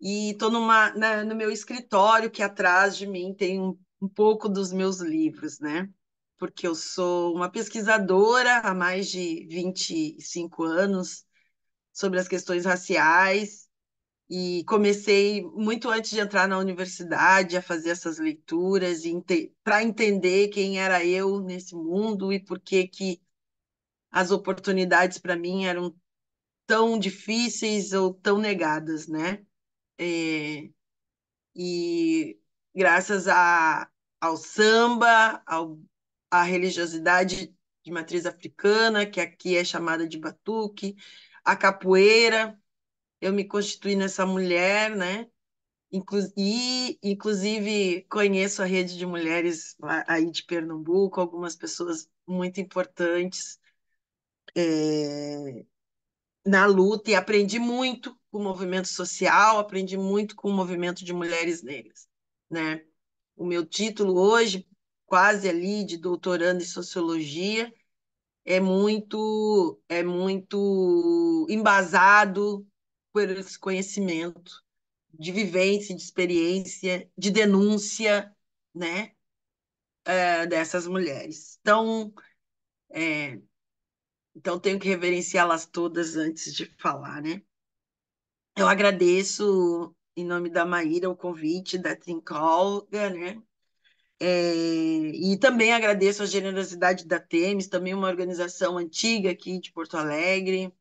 e estou no meu escritório, que atrás de mim tem um pouco dos meus livros, né? Porque eu sou uma pesquisadora há mais de 25 anos sobre as questões raciais e comecei muito antes de entrar na universidade a fazer essas leituras para entender quem era eu nesse mundo e por que que as oportunidades para mim eram tão difíceis ou tão negadas, né? É, e graças ao samba, à religiosidade de matriz africana, que aqui é chamada de batuque, a capoeira. Eu me constituí nessa mulher, né? Inclusive, conheço a rede de mulheres aí de Pernambuco, algumas pessoas muito importantes na luta, e aprendi muito com o movimento social, aprendi muito com o movimento de mulheres negras, né? O meu título hoje, quase ali de doutorando em sociologia, é muito embasado por esse conhecimento de vivência, de experiência, de denúncia, né, dessas mulheres. Então tenho que reverenciá-las todas antes de falar, né? Eu agradeço, em nome da Maíra, o convite da Trincolga, né? E também agradeço a generosidade da Temis, também uma organização antiga aqui de Porto Alegre,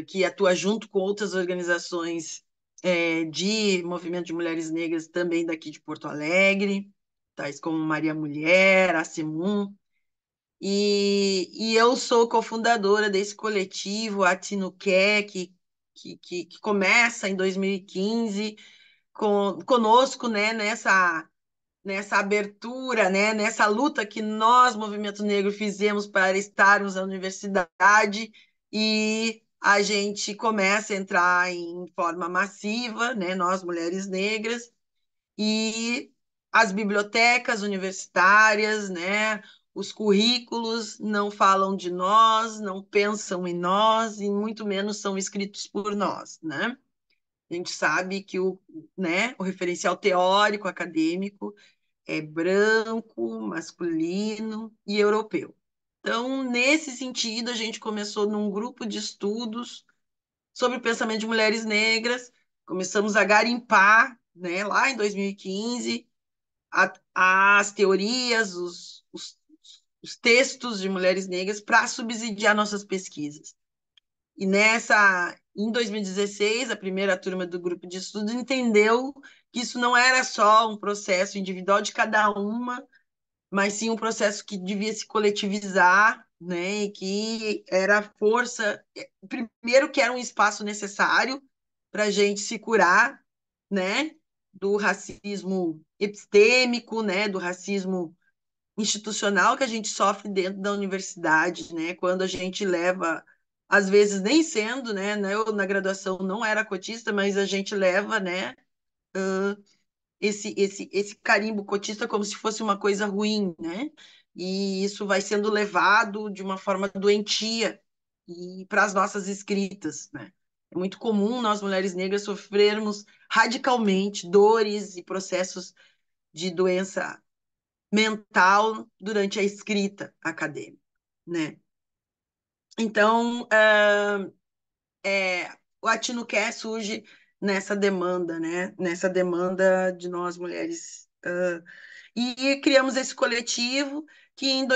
que atua junto com outras organizações de movimento de mulheres negras também daqui de Porto Alegre, tais como Maria Mulher, a Semum. E eu sou cofundadora desse coletivo, a Tinuqué, que começa em 2015 conosco, né, nessa abertura, né, nessa luta que nós, Movimento Negro, fizemos para estarmos na universidade, e a gente começa a entrar em forma massiva, né, nós, mulheres negras, e as bibliotecas universitárias, né, os currículos não falam de nós, não pensam em nós, e muito menos são escritos por nós, né? A gente sabe que o referencial teórico acadêmico é branco, masculino e europeu. Então, nesse sentido, a gente começou num grupo de estudos sobre o pensamento de mulheres negras, começamos a garimpar, né, lá em 2015, as teorias, os textos de mulheres negras para subsidiar nossas pesquisas. E em 2016, a primeira turma do grupo de estudos entendeu que isso não era só um processo individual de cada uma, mas sim um processo que devia se coletivizar, né? E que era a força, primeiro que era um espaço necessário para a gente se curar, né? Do racismo epistêmico, né? Do racismo institucional que a gente sofre dentro da universidade, né? Quando a gente leva, às vezes nem sendo, né? Eu na graduação não era cotista, mas a gente leva, né? Esse carimbo cotista como se fosse uma coisa ruim, né? E isso vai sendo levado de uma forma doentia e para as nossas escritas, né? É muito comum nós, mulheres negras, sofrermos radicalmente dores e processos de doença mental durante a escrita acadêmica, né? Então, o Atinuqué surge nessa demanda, né? Nessa demanda de nós mulheres. E criamos esse coletivo que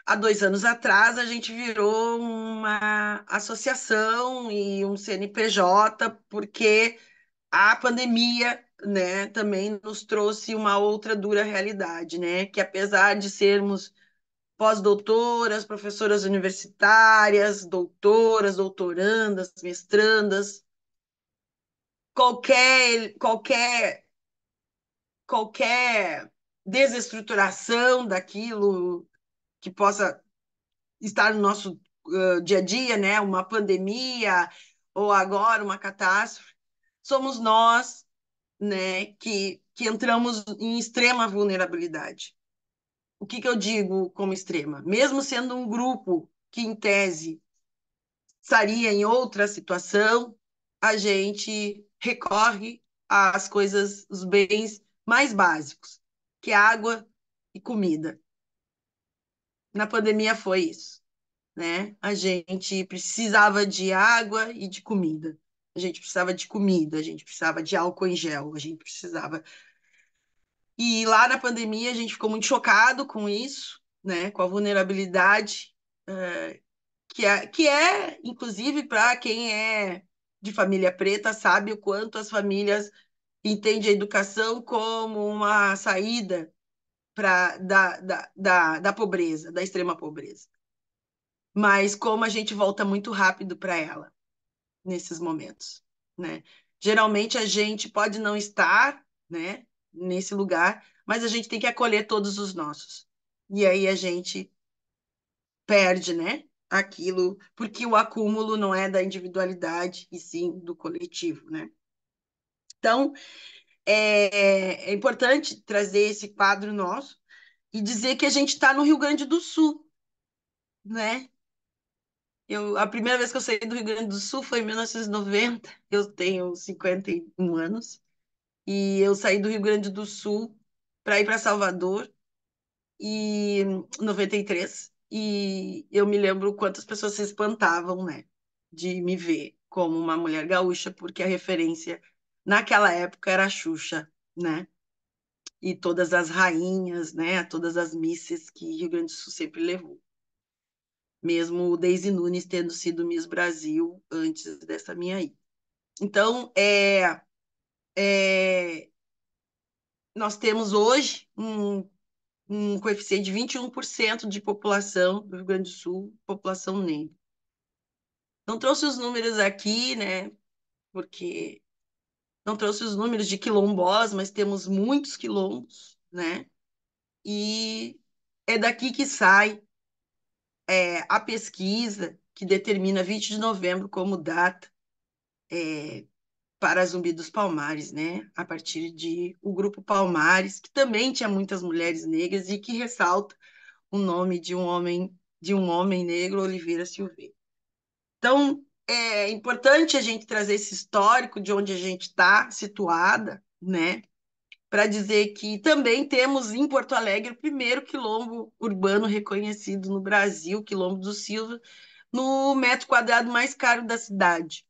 há 2 anos atrás, a gente virou uma associação e um CNPJ, porque a pandemia, né, também nos trouxe uma outra dura realidade, né? Que apesar de sermos pós-doutoras, professoras universitárias, doutoras, doutorandas, mestrandas, qualquer desestruturação daquilo que possa estar no nosso dia a dia, né? Uma pandemia ou agora uma catástrofe, somos nós, né, que entramos em extrema vulnerabilidade. O que eu digo como extrema? Mesmo sendo um grupo que, em tese, estaria em outra situação, a gente recorre às coisas, os bens mais básicos, que é água e comida. Na pandemia foi isso, né? A gente precisava de água e de comida. A gente precisava de comida, a gente precisava de álcool em gel, a gente precisava. E lá na pandemia a gente ficou muito chocado com isso, né? Com a vulnerabilidade, inclusive, para quem é de família preta, sabe o quanto as famílias entende a educação como uma saída da pobreza, da extrema pobreza. Mas como a gente volta muito rápido para ela nesses momentos, né? Geralmente a gente pode não estar, né, nesse lugar, mas a gente tem que acolher todos os nossos. E aí a gente perde, né, aquilo, porque o acúmulo não é da individualidade e sim do coletivo, né? Então, é importante trazer esse quadro nosso e dizer que a gente está no Rio Grande do Sul, né? A primeira vez que eu saí do Rio Grande do Sul foi em 1990. Eu tenho 51 anos e eu saí do Rio Grande do Sul para ir para Salvador e 93. E eu me lembro quantas pessoas se espantavam, né, de me ver como uma mulher gaúcha, porque a referência naquela época era a Xuxa, né? E todas as rainhas, né, todas as misses que Rio Grande do Sul sempre levou. Mesmo Daisy Nunes tendo sido Miss Brasil antes dessa minha ida. Então, nós temos hoje um coeficiente de 21% de população do Rio Grande do Sul, população negra. Não trouxe os números aqui, né, porque não trouxe os números de quilombolas, mas temos muitos quilombos, né, e é daqui que sai a pesquisa que determina 20 de novembro como data para Zumbi dos Palmares, né? A partir de o Grupo Palmares, que também tinha muitas mulheres negras e que ressalta o nome de um homem negro, Oliveira Silveira. Então, é importante a gente trazer esse histórico de onde a gente está situada, né? Para dizer que também temos em Porto Alegre o primeiro quilombo urbano reconhecido no Brasil, Quilombo do Silva, no metro quadrado mais caro da cidade.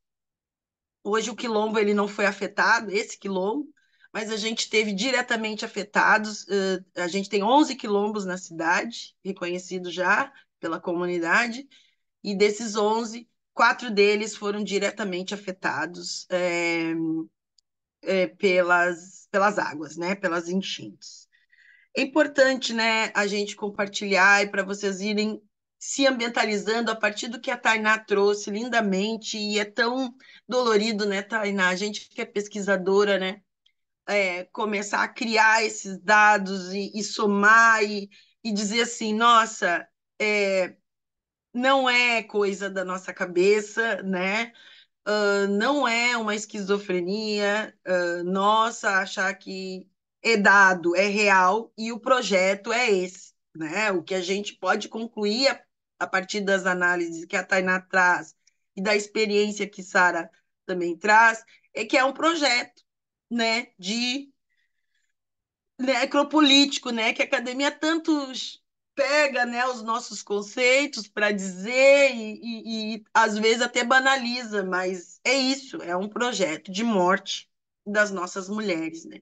Hoje o quilombo ele não foi afetado, esse quilombo, mas a gente teve diretamente afetados. A gente tem 11 quilombos na cidade, reconhecidos já pela comunidade, e desses 11, 4 deles foram diretamente afetados pelas águas, né, pelas enchentes. É importante, né, a gente compartilhar e para vocês irem se ambientalizando a partir do que a Tainá trouxe lindamente, e é tão dolorido, né, Tainá? A gente que é pesquisadora, né, começar a criar esses dados e somar e dizer assim, nossa, não é coisa da nossa cabeça, né? Não é uma esquizofrenia, nossa, achar que é dado, é real, e o projeto é esse, né? O que a gente pode concluir a partir das análises que a Tainá traz e da experiência que Sara também traz, é que é um projeto, né, de necropolítico, né, que a academia tanto pega, né, os nossos conceitos para dizer e às vezes até banaliza, mas é isso, é um projeto de morte das nossas mulheres, né?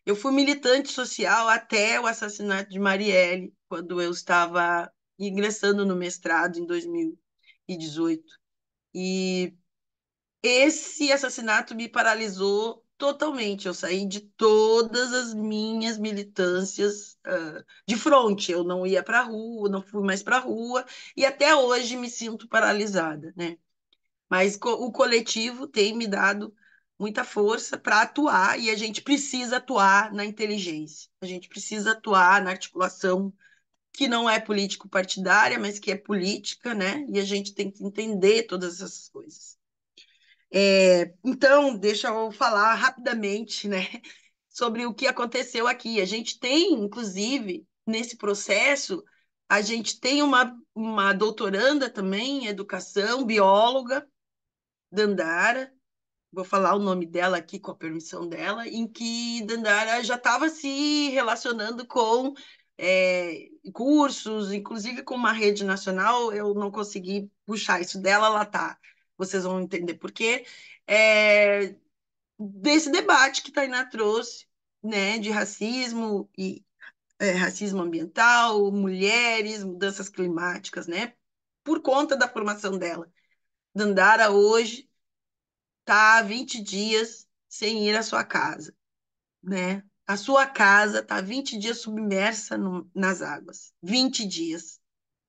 Eu fui militante social até o assassinato de Marielle, quando eu estava ingressando no mestrado em 2018. E esse assassinato me paralisou totalmente. Eu saí de todas as minhas militâncias de frente. Eu não ia para a rua, não fui mais para a rua, e até hoje me sinto paralisada, né? Mas o coletivo tem me dado muita força para atuar, e a gente precisa atuar na inteligência, a gente precisa atuar na articulação que não é político-partidária, mas que é política, né? E a gente tem que entender todas essas coisas. Então, deixa eu falar rapidamente, né, sobre o que aconteceu aqui. A gente tem, inclusive, nesse processo, a gente tem uma doutoranda também em educação, bióloga, Dandara, vou falar o nome dela aqui com a permissão dela, em que Dandara já estava se relacionando com cursos, inclusive com uma rede nacional. Eu não consegui puxar isso dela, ela tá. Vocês vão entender por quê. Desse debate que Tainá trouxe, né, de racismo e racismo ambiental, mulheres, mudanças climáticas, né, por conta da formação dela. Dandara hoje está há 20 dias sem ir à sua casa. né? A sua casa está 20 dias submersa nas águas. 20 dias,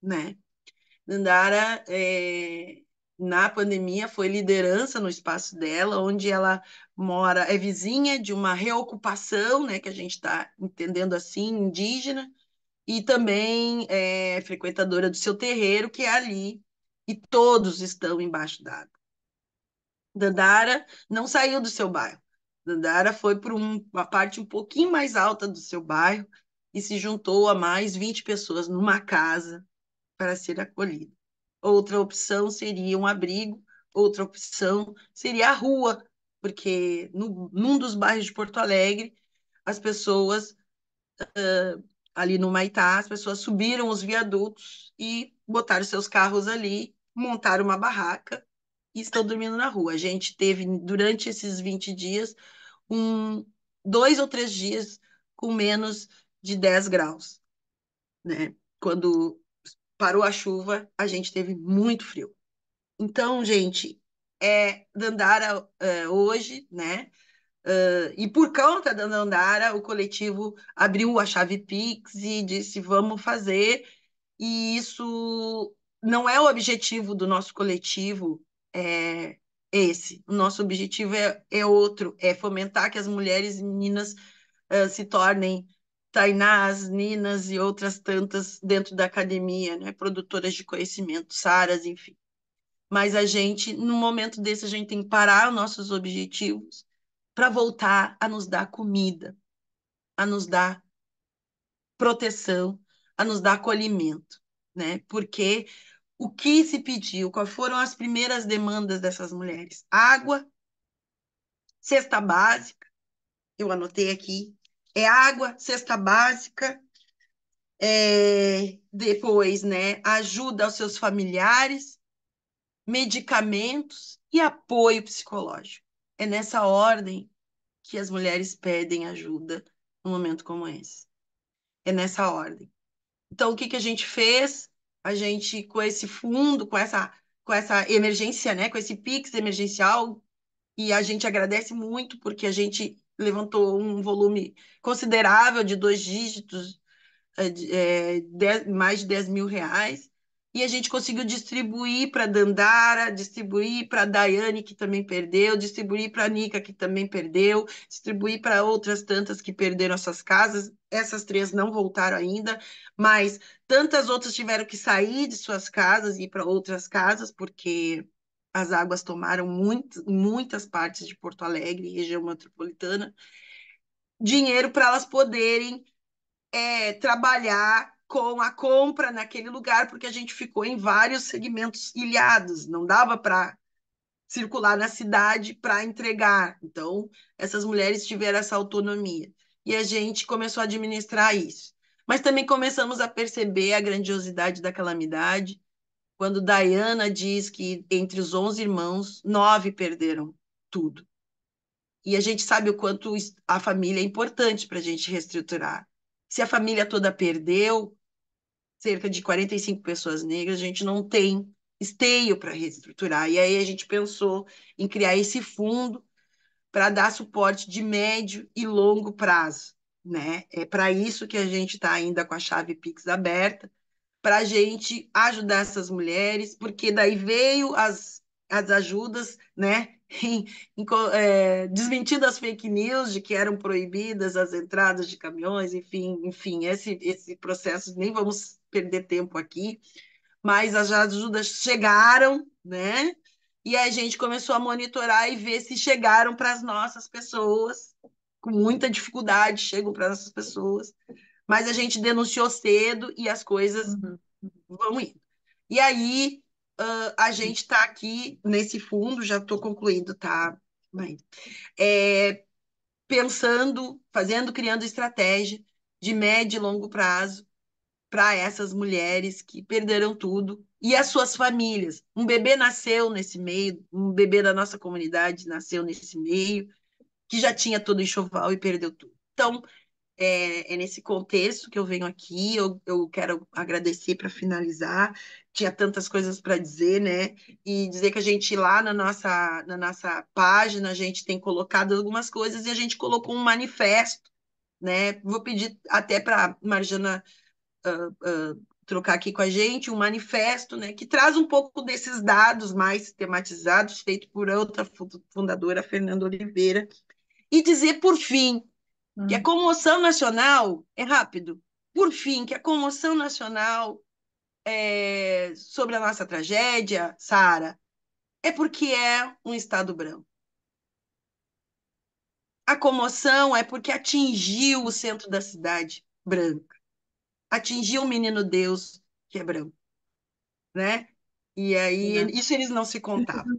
né? Dandara, na pandemia, foi liderança no espaço dela, onde ela mora, é vizinha de uma reocupação, né, que a gente está entendendo assim, indígena, e também é frequentadora do seu terreiro, que é ali, e todos estão embaixo d'água. Dandara não saiu do seu bairro. Dandara foi para uma parte um pouquinho mais alta do seu bairro e se juntou a mais 20 pessoas numa casa para ser acolhida. Outra opção seria um abrigo, outra opção seria a rua, porque num dos bairros de Porto Alegre, as pessoas, ali no Maitá, as pessoas subiram os viadutos e botaram seus carros ali, montaram uma barraca e estão dormindo na rua. A gente teve, durante esses 20 dias, um, 2 ou 3 dias com menos de 10 graus, né? Quando parou a chuva, a gente teve muito frio. Então, gente, Dandara hoje, né? E por conta da Dandara, o coletivo abriu a chave Pix e disse: vamos fazer. E isso não é o objetivo do nosso coletivo, é esse. O nosso objetivo é outro, é fomentar que as mulheres e meninas se tornem Tainás, Ninas e outras tantas dentro da academia, né? Produtoras de conhecimento, Saras, enfim. Mas a gente, no momento desse, a gente tem que parar os nossos objetivos para voltar a nos dar comida, a nos dar proteção, a nos dar acolhimento, né? Porque o que se pediu, quais foram as primeiras demandas dessas mulheres? Água, cesta básica, eu anotei aqui, é água, cesta básica, depois, né, ajuda aos seus familiares, medicamentos e apoio psicológico. É nessa ordem que as mulheres pedem ajuda num momento como esse. É nessa ordem. Então, o que que a gente fez? A gente, com esse fundo, com essa emergência, né, com esse Pix emergencial, e a gente agradece muito porque a gente levantou um volume considerável de 2 dígitos, mais de 10 mil reais, e a gente conseguiu distribuir para a Dandara, distribuir para a Daiane, que também perdeu, distribuir para a Nica, que também perdeu, distribuir para outras tantas que perderam suas casas. Essas 3 não voltaram ainda, mas tantas outras tiveram que sair de suas casas e ir para outras casas, porque as águas tomaram muitas partes de Porto Alegre, região metropolitana, dinheiro para elas poderem trabalhar com a compra naquele lugar, porque a gente ficou em vários segmentos ilhados, não dava para circular na cidade para entregar. Então, essas mulheres tiveram essa autonomia. E a gente começou a administrar isso. Mas também começamos a perceber a grandiosidade da calamidade, quando Diana diz que entre os 11 irmãos, 9 perderam tudo. E a gente sabe o quanto a família é importante para a gente reestruturar. Se a família toda perdeu, cerca de 45 pessoas negras, a gente não tem esteio para reestruturar. E aí a gente pensou em criar esse fundo para dar suporte de médio e longo prazo, né? É para isso que a gente está ainda com a chave Pix aberta, para a gente ajudar essas mulheres, porque daí veio as ajudas, né? Desmentindo as fake news de que eram proibidas as entradas de caminhões, enfim, esse processo, nem vamos perder tempo aqui, mas as ajudas chegaram, né? E a gente começou a monitorar e ver se chegaram para as nossas pessoas, com muita dificuldade chegam para nossas pessoas, mas a gente denunciou cedo e as coisas vão indo. E aí, a gente está aqui nesse fundo, já estou concluindo, tá? Pensando, criando estratégia de médio e longo prazo para essas mulheres que perderam tudo e as suas famílias. Um bebê nasceu nesse meio, um bebê da nossa comunidade nasceu nesse meio, que já tinha todo enxoval e perdeu tudo. Então, é nesse contexto que eu venho aqui. Eu quero agradecer para finalizar. Tinha tantas coisas para dizer, né? E dizer que a gente lá na nossa página, a gente tem colocado algumas coisas e a gente colocou um manifesto, né? Vou pedir até para Marjana trocar aqui com a gente um manifesto, né, que traz um pouco desses dados mais sistematizados, feito por outra fundadora, Fernanda Oliveira, e dizer, por fim, que a comoção nacional é rápido. Por fim, que a comoção nacional sobre a nossa tragédia, Sara, é porque é um Estado branco. A comoção é porque atingiu o centro da cidade branca, atingiu o menino Deus, que é branco, né? E aí, isso eles não se contavam.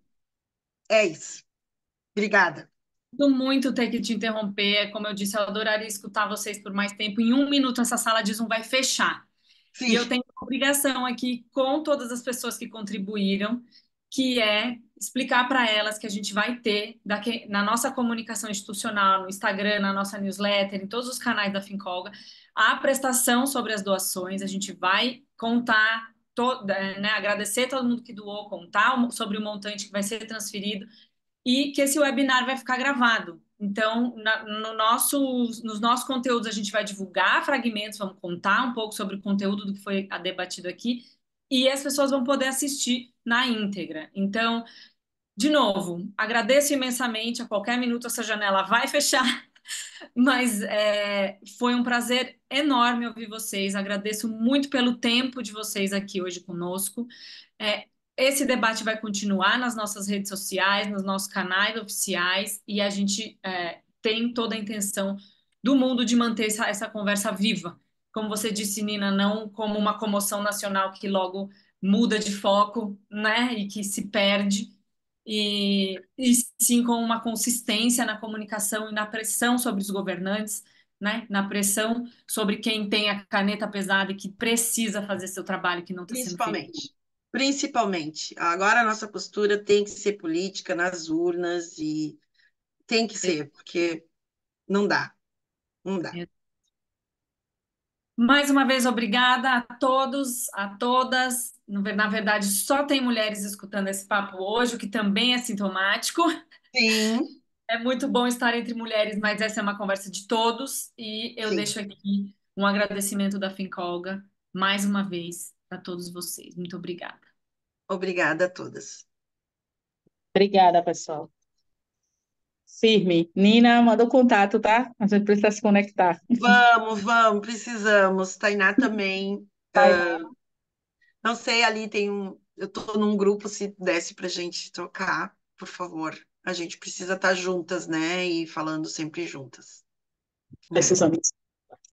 É isso. Obrigada. Sinto muito ter que te interromper. Como eu disse, eu adoraria escutar vocês por mais tempo. Em 1 minuto, essa sala de Zoom vai fechar. E Sim, eu tenho uma obrigação aqui com todas as pessoas que contribuíram, que é explicar para elas que a gente vai ter na nossa comunicação institucional, no Instagram, na nossa newsletter, em todos os canais da Fincolga, a prestação sobre as doações. A gente vai contar, né, agradecer todo mundo que doou, contar sobre o montante que vai ser transferido e que esse webinar vai ficar gravado. Então, nos nossos conteúdos, a gente vai divulgar fragmentos, vamos contar um pouco sobre o conteúdo do que foi debatido aqui, e as pessoas vão poder assistir na íntegra. Então, de novo, agradeço imensamente. A qualquer minuto essa janela vai fechar, mas foi um prazer enorme ouvir vocês. Agradeço muito pelo tempo de vocês aqui hoje conosco. É, esse debate vai continuar nas nossas redes sociais, nos nossos canais oficiais, e a gente tem toda a intenção do mundo de manter essa conversa viva. Como você disse, Nina, não como uma comoção nacional que logo muda de foco, né, e que se perde, e sim com uma consistência na comunicação e na pressão sobre os governantes, né, na pressão sobre quem tem a caneta pesada e que precisa fazer seu trabalho que não está sendo feito. principalmente. Principalmente. Agora a nossa postura tem que ser política nas urnas e tem que ser, porque não dá, não dá. Mais uma vez, obrigada a todos, a todas. Na verdade, só tem mulheres escutando esse papo hoje, o que também é sintomático. Sim, É muito bom estar entre mulheres, mas essa é uma conversa de todos. E eu sim. deixo aqui um agradecimento da Fincolga, mais uma vez, a todos vocês. Muito obrigada. Obrigada a todas. Obrigada, pessoal. Firme. Nina, manda o contato, tá? A gente precisa se conectar. Vamos, precisamos. Tainá também. Tá. Não sei, ali tem um. Eu estou num grupo, se desse para a gente trocar, por favor. A gente precisa estar juntas, né? E falando sempre juntas, né? Precisamos.